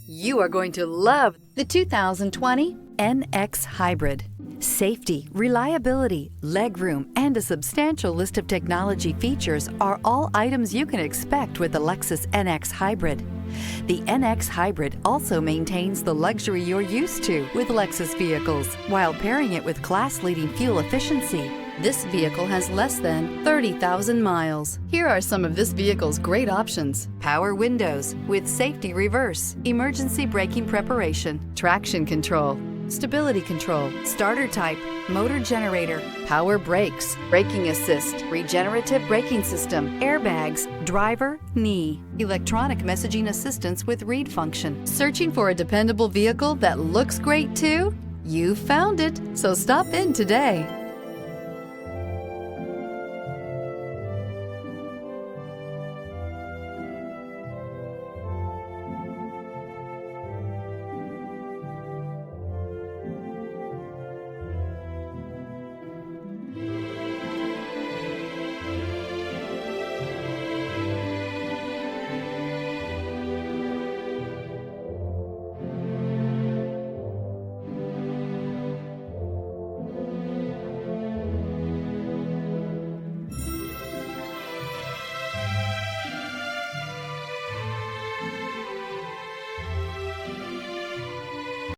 You are going to love the 2020 NX Hybrid. Safety, reliability, legroom, and a substantial list of technology features are all items you can expect with the Lexus NX Hybrid. The NX Hybrid also maintains the luxury you're used to with Lexus vehicles, while pairing it with class-leading fuel efficiency. This vehicle has less than 30,000 miles. Here are some of this vehicle's great options: power windows with safety reverse, emergency braking preparation, traction control, stability control, starter type, motor generator, power brakes, braking assist, regenerative braking system, airbags, driver, knee, electronic messaging assistance with read function. Searching for a dependable vehicle that looks great too? You found it, so stop in today.